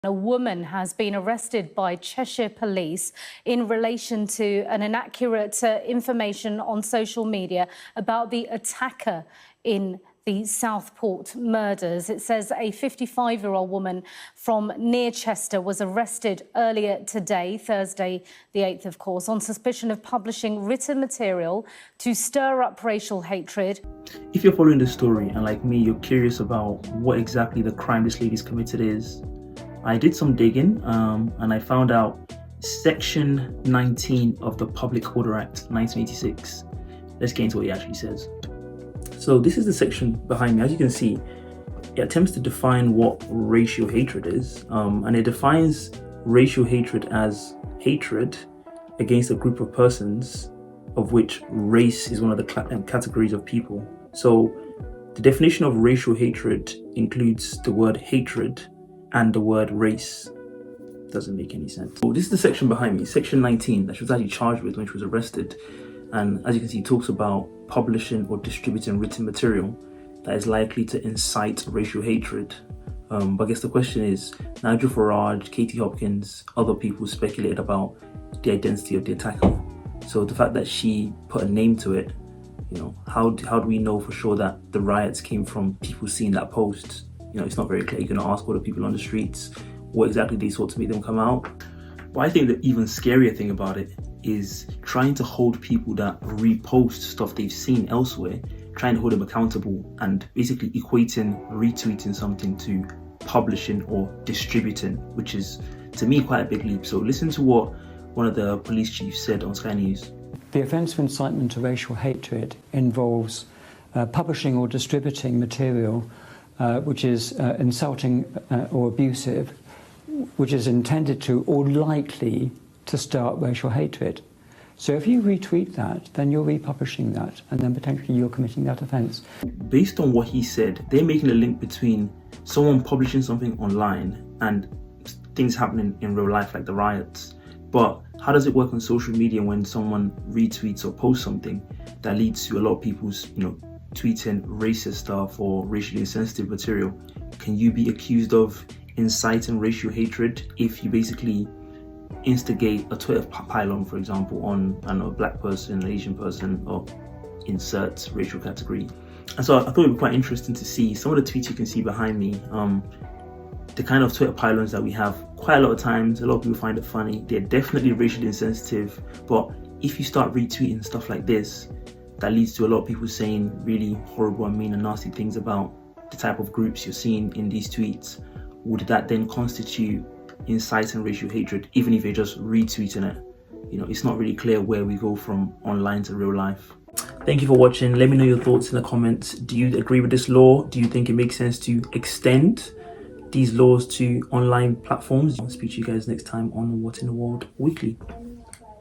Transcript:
A woman has been arrested by Cheshire Police in relation to an inaccurate information on social media about the attacker in the Southport murders. It says a 55-year-old woman from near Chester was arrested earlier today, Thursday the 8th, of course, on suspicion of publishing written material to stir up racial hatred. If you're following this story and, like me, you're curious about what exactly the crime this lady's committed is, I did some digging and I found out Section 19 of the Public Order Act 1986. Let's get into what it actually says. So this is the section behind me. As you can see, it attempts to define what racial hatred is, and it defines racial hatred as hatred against a group of persons of which race is one of the categories of people. So the definition of racial hatred includes the word hatred and the word race. Doesn't make any sense. So this is the section behind me, Section 19, that she was actually charged with when she was arrested. And as you can see, it talks about publishing or distributing written material that is likely to incite racial hatred. But I guess the question is, Nigel Farage, Katie Hopkins, other people speculated about the identity of the attacker. So the fact that she put a name to it, how do we know for sure that the riots came from people seeing that post? It's not very clear. You're going to ask all the people on the streets what exactly they saw to make them come out. But I think the even scarier thing about it is trying to hold people that repost stuff they've seen elsewhere, trying to hold them accountable and basically equating retweeting something to publishing or distributing, which is, to me, quite a big leap. So listen to what one of the police chiefs said on Sky News. The offence of incitement to racial hatred involves publishing or distributing material which is insulting or abusive, which is intended to or likely to start racial hatred. So if you retweet that, then you're republishing that, and then potentially you're committing that offence. Based on what he said, they're making a link between someone publishing something online and things happening in real life, like the riots. But how does it work on social media when someone retweets or posts something that leads to a lot of people's, tweeting racist stuff or racially insensitive material? Can you be accused of inciting racial hatred if you basically instigate a Twitter pylon, for example, on a black person, an Asian person, or insert racial category? And so I thought it would be quite interesting to see some of the tweets you can see behind me. The kind of Twitter pylons that we have, quite a lot of times, a lot of people find it funny. They're definitely racially insensitive, but if you start retweeting stuff like this, that leads to a lot of people saying really horrible and mean and nasty things about the type of groups you're seeing in these tweets. Would that then constitute inciting racial hatred, even if you're just retweeting it? It's not really clear where we go from online to real life. Thank you for watching. Let me know your thoughts in the comments. Do you agree with this law? Do you think it makes sense to extend these laws to online platforms? I'll speak to you guys next time on What in the World Weekly.